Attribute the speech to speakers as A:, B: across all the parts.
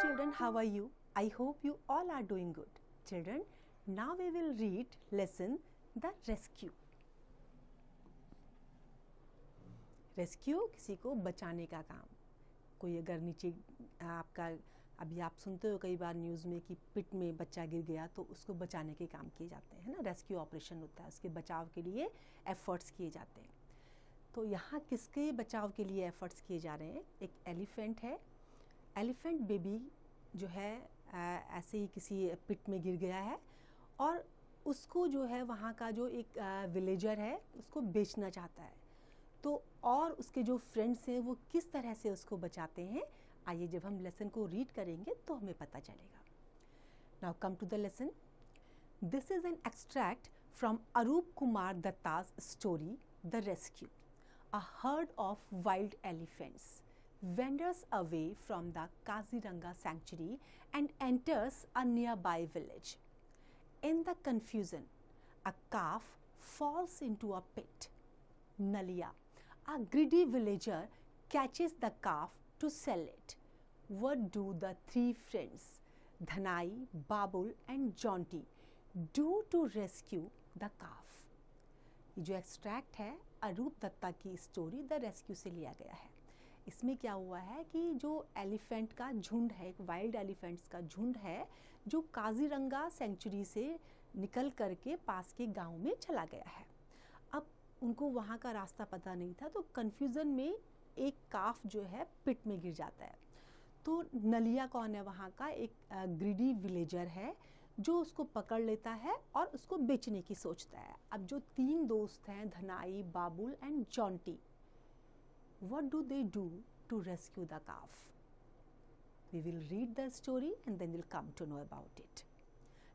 A: children, how are you? I hope you all are doing good. Children, now we will read lesson The Rescue. Rescue किसी को बचाने का काम. कोई अगर नीचे आपका, अभी आप सुनते हो कई बार न्यूज़ में कि पिट में बच्चा गिर गया तो उसको बचाने के काम किए जाते हैं ना. रेस्क्यू ऑपरेशन होता है, उसके बचाव के लिए एफर्ट्स किए जाते हैं. तो यहाँ किसके बचाव के लिए एफर्ट्स किए जा रहे हैं? एक एलिफेंट है. एलिफेंट बेबी जो है ऐसे ही किसी पिट में गिर गया है और उसको जो है वहाँ का जो एक विलेजर है उसको बेचना चाहता है. तो और उसके जो फ्रेंड्स हैं वो किस तरह से उसको बचाते हैं, आइए जब हम लेसन को रीड करेंगे तो हमें पता चलेगा. Now come to the lesson. This is an extract from Arup Kumar Datta's story the rescue. A herd of wild elephants wanders away from the Kaziranga sanctuary and enters a nearby village. In the confusion, a calf falls into a pit. Nalia, a greedy villager, catches the calf to sell it. What do the three friends, Dhanai, Babul and Jonty, do to rescue the calf? ये जो extract है अरूप दत्ता की story the rescue से लिया गया है. इसमें क्या हुआ है कि जो एलिफेंट का झुंड है, एक वाइल्ड एलिफेंट्स का झुंड है जो काजीरंगा सेंचुरी से निकल करके पास के गांव में चला गया है. अब उनको वहाँ का रास्ता पता नहीं था तो कन्फ्यूज़न में एक काफ जो है पिट में गिर जाता है. तो नलिया कौन है? वहाँ का एक ग्रीडी विलेजर है जो उसको पकड़ लेता है और उसको बेचने की सोचता है. अब जो तीन दोस्त हैं Dhanai, Babul and Jonty, what do they do to rescue the calf? We will read the story and then will come to know about it.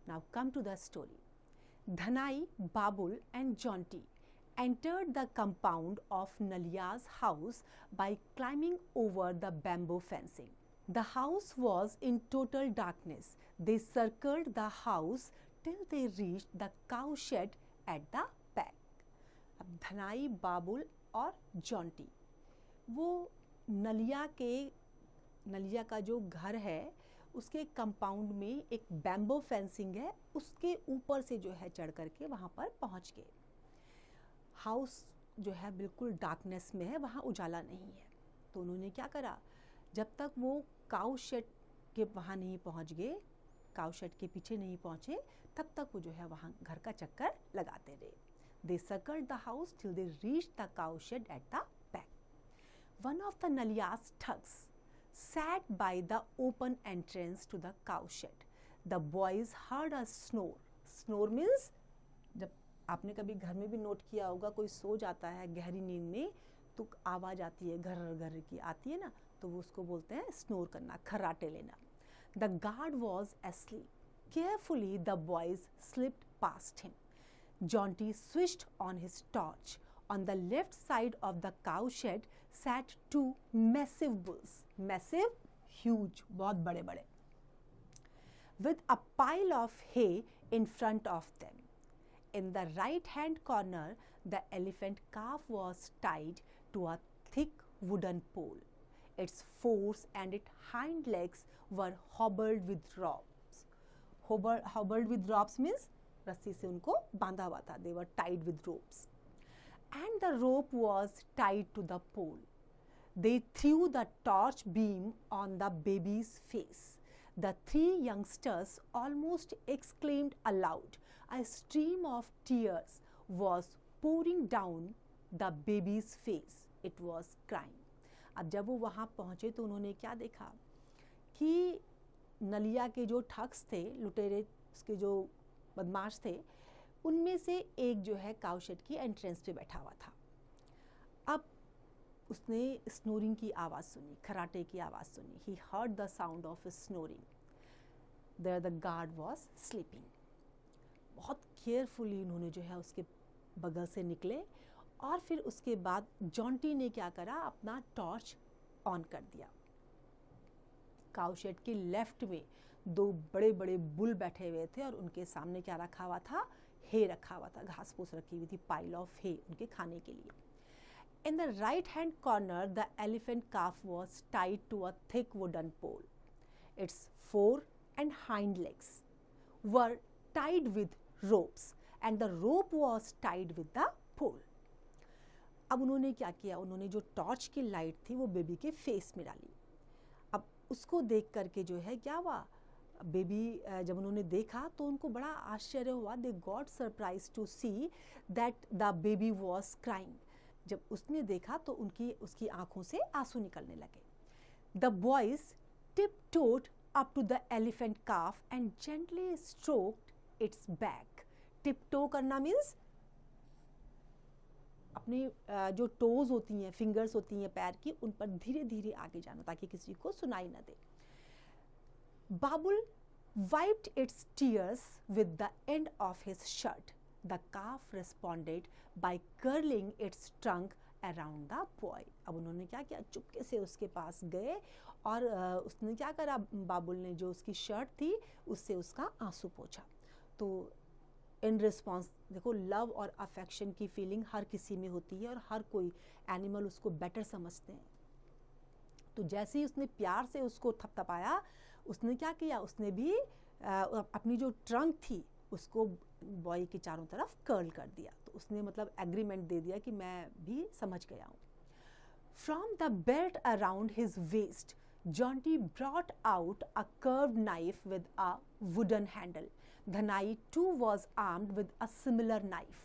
A: Now come to the story. Dhanai, Babul and Jonty entered the compound of Naliya's house by climbing over the bamboo fencing. The house was in total darkness. They circled the house till they reached the cow shed at the back. अब धनाई, बाबुल और Jonty वो नलिया का जो घर है उसके compound में एक बैम्बो फेंसिंग है, उसके ऊपर से जो है चढ़ करके वहाँ पर पहुँच गए. हाउस जो है बिल्कुल डार्कनेस में है, वहाँ उजाला नहीं है. तो उन्होंने क्या करा, जब तक वो काऊ शेड के वहाँ नहीं पहुँच गए, काऊ शेड के पीछे नहीं पहुँचे, तब तक वो जो है वहाँ घर का चक्कर लगाते रहे. They circled the house till they reach the cow shed at the back. One of the Nalia's thugs sat by the open entrance to the cow shed. The boys heard a snore. Snore means, जब आपने कभी घर में भी note किया होगा, कोई सो जाता है गहरी नींद में तो आवाज़ आती है, घर घर की आती है ना, तो वो उसको बोलते हैं स्नोर करना, खर्राटे लेना. The guard was asleep. Carefully the boys slipped past him. Jonty switched on his torch. On the left side of the cow shed sat two massive bulls. Massive, huge, बहुत बड़े बड़े. With a pile of hay in front of them. In the right hand corner, the elephant calf was tied to a thick wooden pole. Its fores and its hind legs were hobbled with ropes. Hobbled with ropes means रस्सी से उनको बांधा हुआ था. They were tied with ropes. And the rope was tied to the pole. They threw the torch beam on the baby's face. The three youngsters almost exclaimed aloud. A stream of tears was pouring down the baby's face. It was crying. अब जब वो वहाँ पहुँचे तो उन्होंने क्या देखा कि नलिया के जो ठग्स थे, लुटेरे, उसके जो बदमाश थे, उनमें से एक जो है काउशेड की एंट्रेंस पे बैठा हुआ था. अब उसने स्नोरिंग की आवाज़ सुनी, खराटे की आवाज़ सुनी. He heard the sound of snoring. There the guard was sleeping. बहुत केयरफुली उन्होंने जो है उसके बगल से निकले और फिर उसके बाद जॉन्टी ने क्या करा, अपना टॉर्च ऑन कर दिया. काउशेड के लेफ्ट में दो बड़े बड़े बुल बैठे हुए थे और उनके सामने क्या रखा हुआ था, हे रखा हुआ था, घास फूस रखी हुई थी, पाइल ऑफ हे उनके खाने के लिए. In the right hand corner, the elephant calf was tied to a thick wooden pole. its fore and hind legs were tied with ropes and the rope was tied with the pole. अब उन्होंने क्या किया, उन्होंने जो torch की light थी वो baby के फेस में डाली. अब उसको देख करके जो है क्या हुआ, बेबी जब उन्होंने देखा तो उनको बड़ा आश्चर्य हुआ. They got surprise to see that the baby was crying. जब उसने देखा तो उसकी आंखों से आंसू निकलने लगे. The boys tiptoed up to the elephant calf and gently stroked its back. tiptoe करना means अपनी जो टोज होती हैं, फिंगर्स होती हैं पैर की, उन पर धीरे धीरे आगे जाना ताकि किसी को सुनाई ना दे. Babul wiped its tears with the end of his shirt. The calf responded by curling its trunk around the boy. अब उन्होंने क्या किया, चुपके से उसके पास गए और उसने क्या करा, बाबुल ने जो उसकी शर्ट थी उससे उसका आंसू पोंछा. तो इन रिस्पॉन्स देखो, लव और अफेक्शन की फीलिंग हर किसी में होती है और हर कोई एनिमल उसको बेटर समझते हैं. तो जैसे ही उसने प्यार से उसको थपथपाया, उसने क्या किया, उसने भी अपनी जो ट्रंक थी उसको बॉय के चारों तरफ कर्ल कर दिया. तो उसने मतलब एग्रीमेंट दे दिया कि मैं भी समझ गया हूँ. From the belt around his waist Jonty brought out a curved knife with a wooden handle. Dhanai too was armed with a similar knife.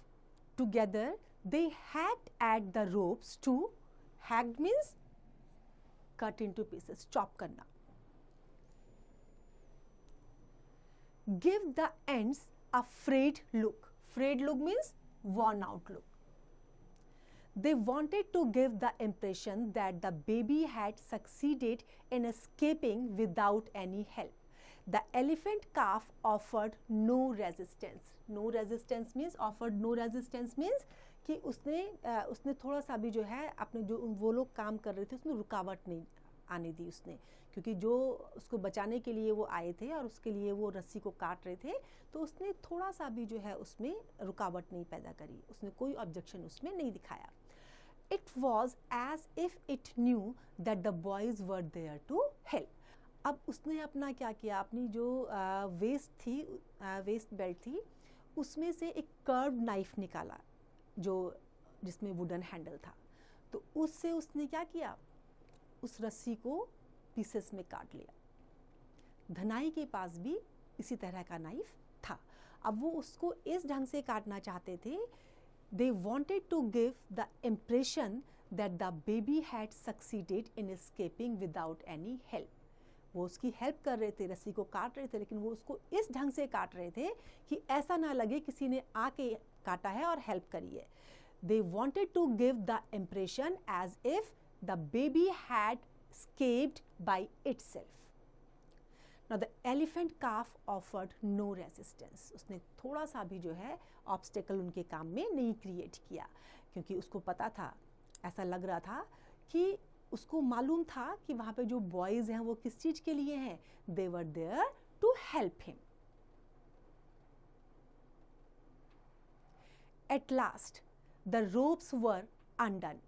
A: Together they hacked at the ropes to, hacked means cut into pieces, chop karna. Give the ends a frayed look. Frayed look means worn out look. They wanted to give the impression that the baby had succeeded in escaping without any help. The elephant calf offered no resistance. No resistance means offered no resistance means कि उसने थोड़ा सा भी जो है अपने जो वो लोग काम कर रहे थे उसमें रुकावट नहीं आने दी उसने, क्योंकि जो उसको बचाने के लिए वो आए थे और उसके लिए वो रस्सी को काट रहे थे, तो उसने थोड़ा सा भी जो है उसमें रुकावट नहीं पैदा करी, उसने कोई ऑब्जेक्शन उसमें नहीं दिखाया. It was as if it knew that the boys were there to help. अब उसने अपना क्या किया, अपनी जो वेस्ट बेल्ट थी उसमें से एक कर्व नाइफ निकाला जिसमें वुडन हैंडल था. तो उससे उसने क्या किया, उस रस्सी को पीसेस में काट लिया. धनाई के पास भी इसी तरह का नाइफ था. अब वो उसको इस ढंग से काटना चाहते थे. They wanted to give the impression that the baby had succeeded in escaping without any help. वो उसकी हेल्प कर रहे थे, रस्सी को काट रहे थे, लेकिन वो उसको इस ढंग से काट रहे थे कि ऐसा ना लगे किसी ने आके काटा है और हेल्प करी है. They wanted to give the impression as if the baby had escaped by itself. Now the elephant calf offered no resistance. उसने थोड़ा सा भी जो है ऑब्स्टेकल उनके काम में नहीं क्रिएट किया, क्योंकि उसको पता था, ऐसा लग रहा था कि उसको मालूम था कि वहाँ पे जो बॉयज़ हैं वो किस चीज़ के लिए हैं. They were there to help him. At last, the ropes were undone.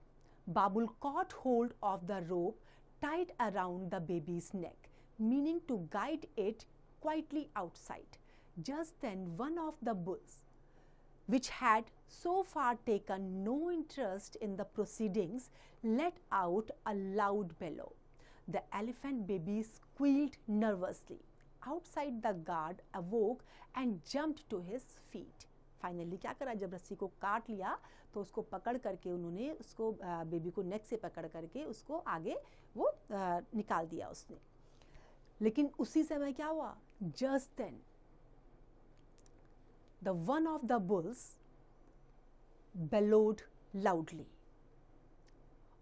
A: Babul caught hold of the rope tied around the baby's neck, meaning to guide it quietly outside. Just then one of the bulls, which had so far taken no interest in the proceedings, let out a loud bellow. The elephant baby squealed nervously. Outside the guard awoke and jumped to his feet. Finally क्या करा, जब रस्सी को काट लिया तो उसको पकड़ करके उन्होंने उसको बेबी को नेक से पकड़ करके उसको आगे वो निकाल दिया उसने. लेकिन उसी समय क्या हुआ, just then the one of the bulls bellowed loudly.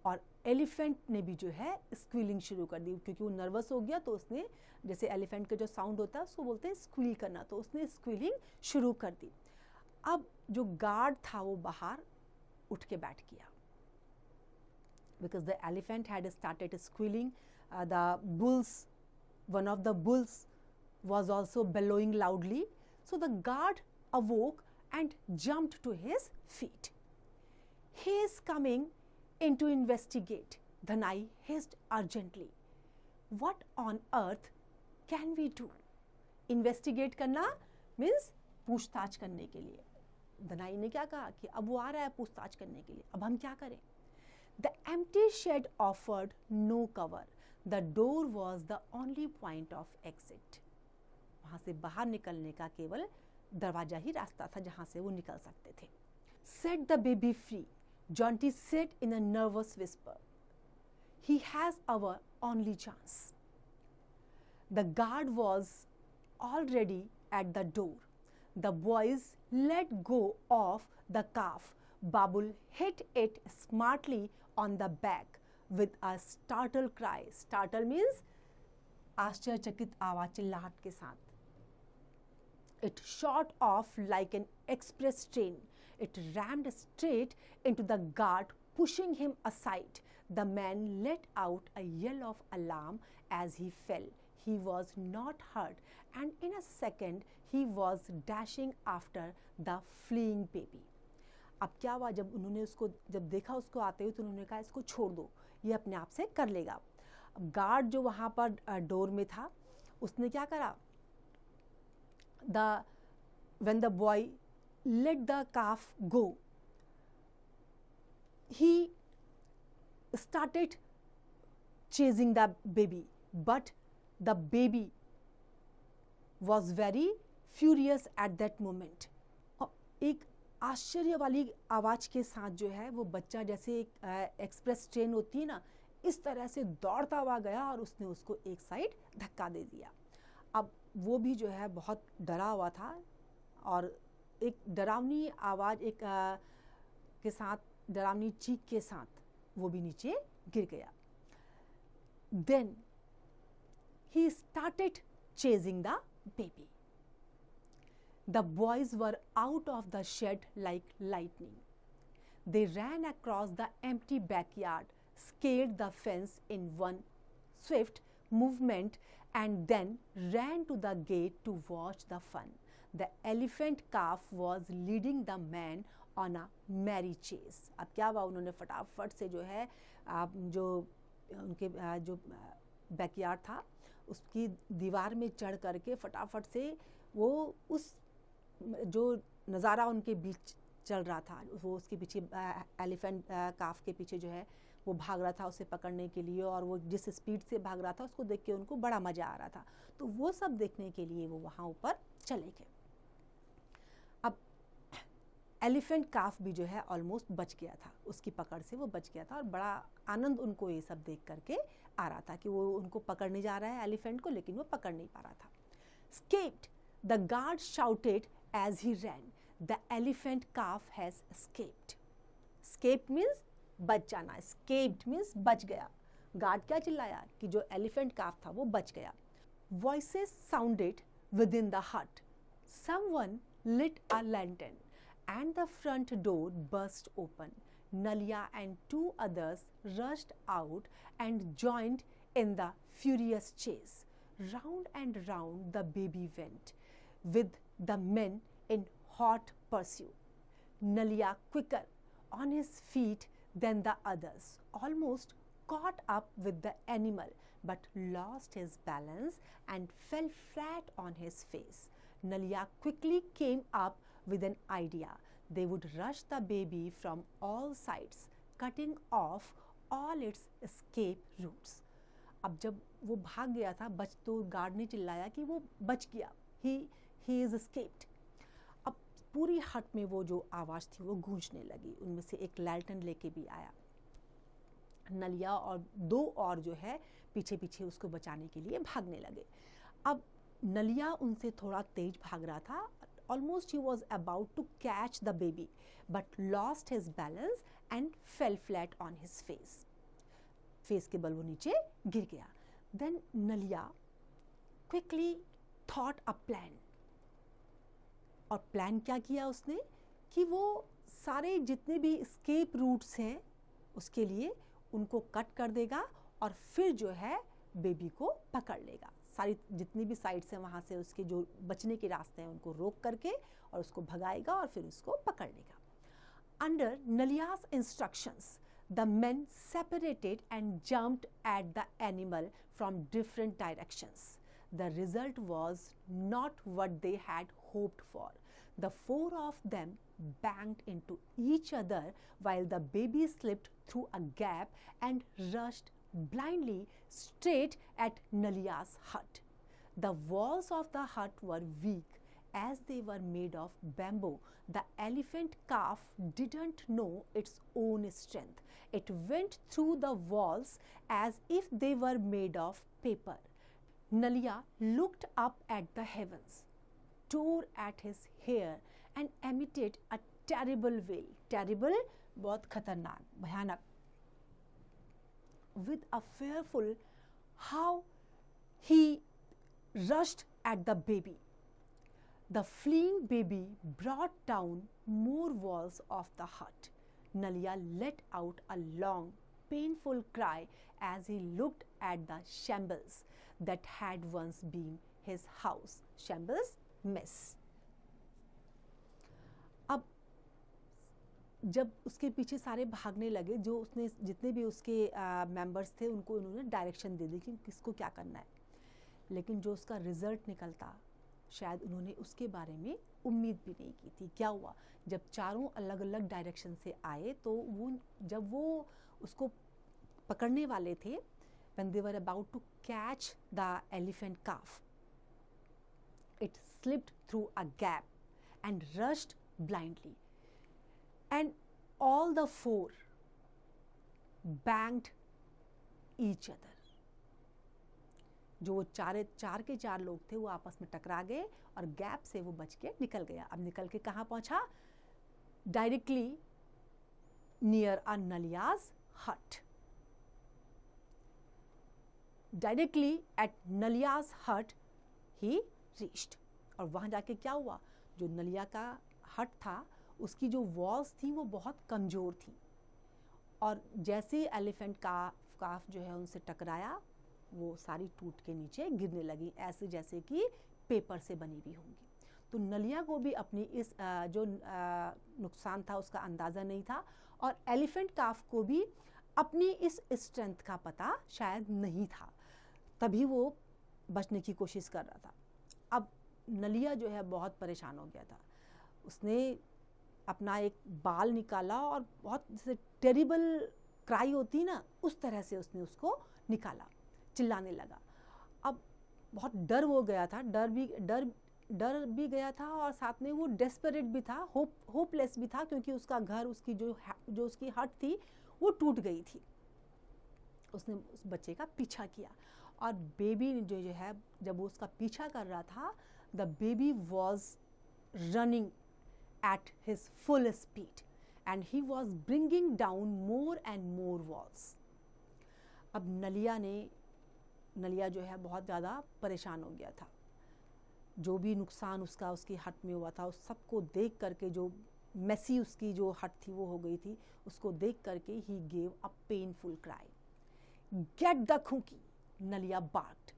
A: और एलिफेंट ने भी जो है स्क्वीलिंग शुरू कर दी, क्योंकि वो नर्वस हो गया. तो उसने, जैसे एलिफेंट का जो साउंड होता है उसको बोलते हैं स्क्वील करना, तो उसने स्क्वीलिंग शुरू कर दी. अब जो गार्ड था वो बाहर उठ के बैठ गया, because the elephant had started squealing. The bulls, one of the bulls was also bellowing loudly. So the guard awoke and jumped to his feet. He is coming in to investigate, Dhanai hissed urgently. What on earth can we do? Investigate करना means पूछताछ करने के लिए। दनाई ने क्या कहा कि अब वो आ रहा है पूछताछ करने के लिए, अब हम क्या करें? The empty shed offered no cover, the door was the only point of exit. वहां से बाहर निकलने का केवल दरवाजा ही रास्ता था जहां से वो निकल सकते थे। Set the baby free, Jonty said in a nervous whisper, he has our only chance. The guard was already at the door. The boys let go of the calf. Babul hit it smartly on the back with a startled cry. Startle means आश्चर्यचकित आवाज, चिल्लाहट के साथ। It shot off like an express train. It rammed straight into the guard, pushing him aside. The man let out a yell of alarm as he fell. He was not hurt, and in a second he was dashing after the fleeing baby. अब क्या हुआ, जब उन्होंने उसको जब देखा उसको आते हुए तो उन्होंने कहा इसको छोड़ दो, ये अपने आप से कर लेगा। अब गार्ड जो वहाँ पर डोर में था उसने क्या करा, when the boy let the calf go, he started chasing the baby, but the baby was very furious at that moment. और एक आश्चर्य वाली आवाज के साथ जो है वो बच्चा, जैसे एक एक्सप्रेस ट्रेन होती है ना, इस तरह से दौड़ता हुआ गया और उसने उसको एक साइड धक्का दे दिया। अब वो भी जो है बहुत डरा हुआ था और एक डरावनी आवाज के साथ, डरावनी चीख के साथ वो भी नीचे गिर गया। Then he started chasing the baby. The boys were out of the shed like lightning. They ran across the empty backyard, scaled the fence in one swift movement, and then ran to the gate to watch the fun. The elephant calf was leading the man on a merry chase. अब क्या हुआ, उन्होंने फटाफट से जो है जो उनके जो बैकयार्ड था उसकी दीवार में चढ़ करके फटाफट से वो उस जो नज़ारा उनके बीच चल रहा था वो उसके पीछे एलिफेंट काफ के पीछे जो है वो भाग रहा था उसे पकड़ने के लिए, और वो जिस स्पीड से भाग रहा था उसको देख के उनको बड़ा मज़ा आ रहा था। तो वो सब देखने के लिए वो वहाँ ऊपर चले गए। अब एलिफेंट काफ भी जो है ऑलमोस्ट बच गया था, उसकी पकड़ से वो बच गया था और बड़ा आनंद उनको ये सब देख करके आ रहा था कि वो उनको पकड़ने जा रहा है एलिफेंट को, लेकिन वो पकड़ नहीं पा रहा था। Escaped, the guard shouted as he ran. The elephant calf has escaped. Escaped means बच जाना, escaped means बच गया। गार्ड क्या चिल्लाया कि जो एलिफेंट काफ था वो बच गया। Voices sounded within the hut. Someone lit a lantern and the front door burst open. Nalia and two others rushed out and joined in the furious chase. Round and round the baby went, with the men in hot pursuit. Nalia, quicker on his feet than the others, almost caught up with the animal, but lost his balance and fell flat on his face. Nalia quickly came up with an idea. They would rush the baby from all sides, cutting off all its escape routes. अब जब वो भाग गया था बच, तो guard ने चिल्लाया कि वो बच गया, he is escaped. अब पूरी हट में वो जो आवाज़ थी वो गूंजने लगी। उनमें से एक लैल्टन लेके भी आया। नलिया और दो और जो है पीछे पीछे उसको बचाने के लिए भागने लगे। अब नलिया उनसे थोड़ा तेज भाग रहा था। Almost he was about to catch the baby, but lost his balance and fell flat on his face. Face के बल वो नीचे गिर गया। Then Nalia quickly thought a plan. और प्लान क्या किया उसने कि वो सारे जितने भी escape routes हैं उसके लिए उनको कट कर देगा और फिर जो है बेबी को पकड़ लेगा। सारी जितनी भी साइड्स हैं वहाँ से उसके जो बचने के रास्ते हैं उनको रोक करके और उसको भगाएगा और फिर उसको पकड़ लेगा। Under Nalia's instructions, the men separated and jumped at the animal from different directions. The result was not what they had hoped for. The four of them banged into each other while the baby slipped through a gap and rushed blindly straight at Naliya's hut. The walls of the hut were weak as they were made of bamboo. The elephant calf didn't know its own strength. It went through the walls as if they were made of paper. Naliya looked up at the heavens, tore at his hair and emitted a terrible wail. Terrible, बहुत खतरनाक, भयानक. With a fearful how he rushed at the baby. The fleeing baby brought down more walls of the hut. Naliya let out a long, painful cry as he looked at the shambles that had once been his house. Shambles, mess. अब जब उसके पीछे सारे भागने लगे, जो उसने जितने भी उसके मेंबर्स थे उनको उन्होंने डायरेक्शन दे दी कि किसको क्या करना है, लेकिन जो उसका रिजल्ट निकलता शायद उन्होंने उसके बारे में उम्मीद भी नहीं की थी. क्या हुआ, जब चारों अलग अलग डायरेक्शन से आए तो जब वो उसको पकड़ने वाले थे, when they were about to catch the elephant calf, it slipped through a gap and rushed blindly, and all the four banged each other. जो चार के चार लोग थे वो आपस में टकरा गए और गैप से वो बच के निकल गया. अब निकल के कहाँ पहुँचा? डायरेक्टली नियर अ नलियाज हट. डायरेक्टली एट नलियाज हट ही रीच्ड. और वहाँ जाके क्या हुआ, जो नलिया का हट था उसकी जो वॉल्स थी वो बहुत कमज़ोर थी, और जैसे एलिफेंट काफ जो है उनसे टकराया वो सारी टूट के नीचे गिरने लगी, ऐसे जैसे कि पेपर से बनी हुई होंगी. तो नलिया को भी अपनी इस जो नुकसान था उसका अंदाज़ा नहीं था, और एलिफेंट काफ को भी अपनी इस स्ट्रेंथ का पता शायद नहीं था, तभी वो बचने की कोशिश कर रहा था. अब नलिया जो है बहुत परेशान हो गया था. उसने अपना एक बाल निकाला और बहुत जैसे टेरिबल क्राई होती ना उस तरह से उसने उसको निकाला, चिल्लाने लगा. अब बहुत डर हो गया था, डर भी गया था और साथ में वो डेस्परेट भी था, होपलेस भी था, क्योंकि उसका घर, उसकी जो उसकी हट थी वो टूट गई थी. उसने उस बच्चे का पीछा किया और बेबी जो है जब वो उसका पीछा कर रहा था, the baby was running at his full speed and he was bringing down more and more walls. अब नलिया जो है बहुत ज़्यादा परेशान हो गया था. जो भी नुकसान उसकी हट में हुआ था उस सबको देख करके, जो मेसी उसकी जो हट थी वो हो गई थी, उसको देख करके ही gave a painful cry. Get the Khuki, Nalia barked.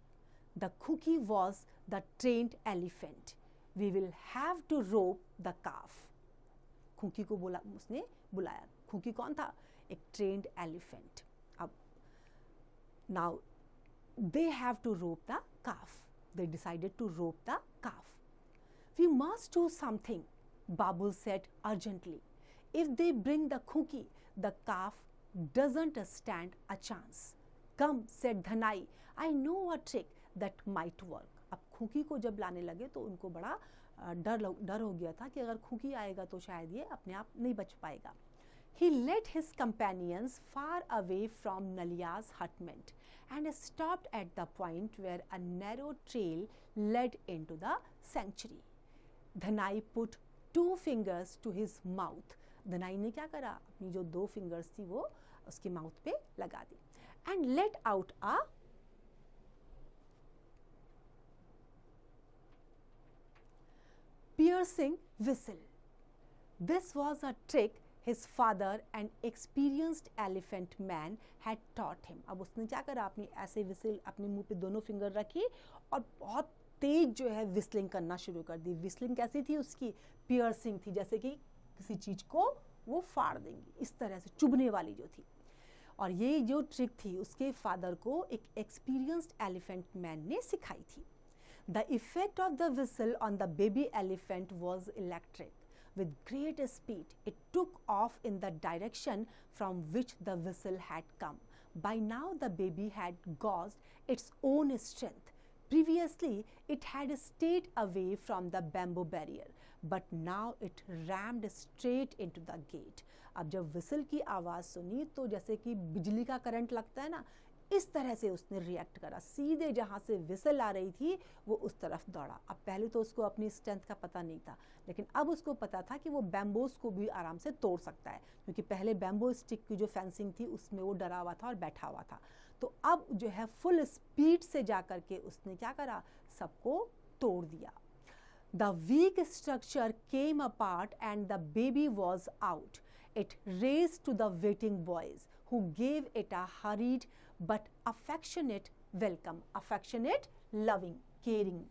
A: The Khuki was the trained elephant. We will have to rope the calf. Khuki को उसने बुलाया. खुकी कौन था? एक ट्रेन्ड एलिफेंट. अब now they have to rope the calf. They decided to rope the calf. We must do something, Babul said urgently. If they bring the cookie, the calf doesn't stand a chance. Come, said Dhanai. I know a trick that might work. अब खुकी को जब लाने लगे तो उनको बड़ा डर हो गया था कि अगर खुकी आएगा तो शायद ये अपने आप नहीं बच पाएगा. He led his companions far away from Naliya's hutment and stopped at the point where a narrow trail led into the sanctuary. Dhanai put 2 fingers to his mouth. Dhanai ने क्या करा? अपनी जो 2 fingers थी वो उसके माउथ पे लगा दी and let out a piercing whistle. This was a trick his father, an experienced elephant man, had taught him. अब उसने क्या करा? अपनी ऐसे विसल अपने मुंह पे दोनों फिंगर रखी और बहुत तेज जो है विस्लिंग करना शुरू कर दी. विस्लिंग कैसी थी उसकी? पियर्सिंग थी, जैसे कि किसी चीज़ को वो फाड़ देंगी, इस तरह से चुभने वाली जो थी. और ये जो ट्रिक थी उसके फादर को एक एक्सपीरियंस्ड एलिफेंट मैन ने सिखाई थी. The effect of the whistle on the baby elephant was electric. With great speed, it took off in the direction from which the whistle had come. By now, the baby had gauged its own strength. Previously, it had stayed away from the bamboo barrier, but now it rammed straight into the gate. अब जब whistle की आवाज़ सुनी तो जैसे कि बिजली का करंट लगता है ना, इस तरह से उसने रिएक्ट करा। सीधे जहाँ से विसल आ रही थी वो उस तरफ दौड़ा। अब पहले तो उसको अपनी स्ट्रेंथ का पता नहीं था, लेकिन अब उसको पता था कि वो बैम्बोस को भी आराम से तोड़ सकता है, क्योंकि पहले बैम्बो स्टिक की जो फेंसिंग थी उसमें वो डरा हुआ था और बैठा हुआ था। तो अब जो है फुल स्पीड से जा कर के उसने क्या करा, सबको तोड़ दिया। The weak structure came apart and the baby was out. It raced to the waiting boys, who gave it a hurried but affectionate welcome. Affectionate, loving, caring.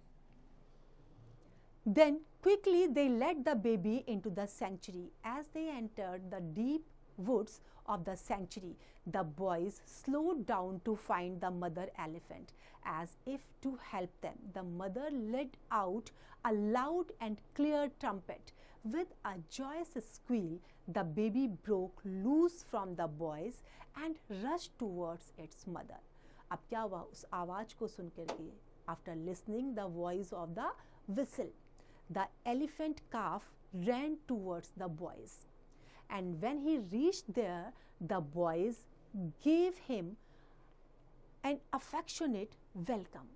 A: Then quickly they led the baby into the sanctuary. As they entered the deep woods of the sanctuary, the boys slowed down to find the mother elephant. As if to help them, the mother let out a loud and clear trumpet. With a joyous squeal, the baby broke loose from the boys and rushed towards its mother. अब क्या हुआ, उस आवाज़ को सुन करके, after listening the voice of the whistle, the elephant calf ran towards the boys. And when he reached there, the boys gave him an affectionate welcome.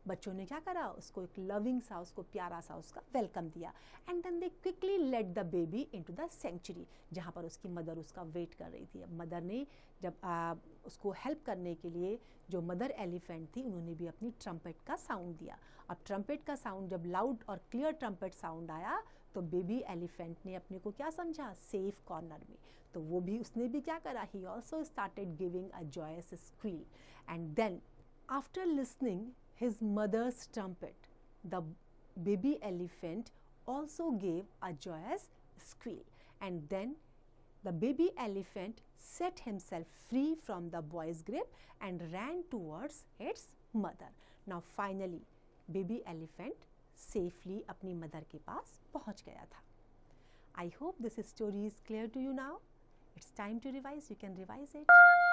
A: बच्चों ने क्या करा, उसको एक लविंग सा, उसको प्यारा सा उसका वेलकम दिया। And then they quickly let the baby into the sanctuary, जहाँ पर उसकी मदर उसका वेट कर रही थी। अब मदर ने जब उसको हेल्प करने के लिए जो मदर एलिफेंट थी, उन्होंने भी अपनी ट्रम्पेट का साउंड दिया। अब ट्रम्पेट का साउंड जब लाउड और क्लियर ट्रम्पेट साउंड आया तो बेबी एलिफेंट ने अपने को क्या समझा, सेफ कॉर्नर में। तो वो भी, उसने भी क्या करा, he also started giving a joyous squeal. And then after listening his mother's trumpet, the baby elephant also gave a joyous squeal. And then the baby elephant set himself free from the boy's grip and ran towards its mother. Now finally, baby elephant safely अपनी mother के पास पहुँच गया था। I hope this story is clear to you now. It's time to revise. You can revise it.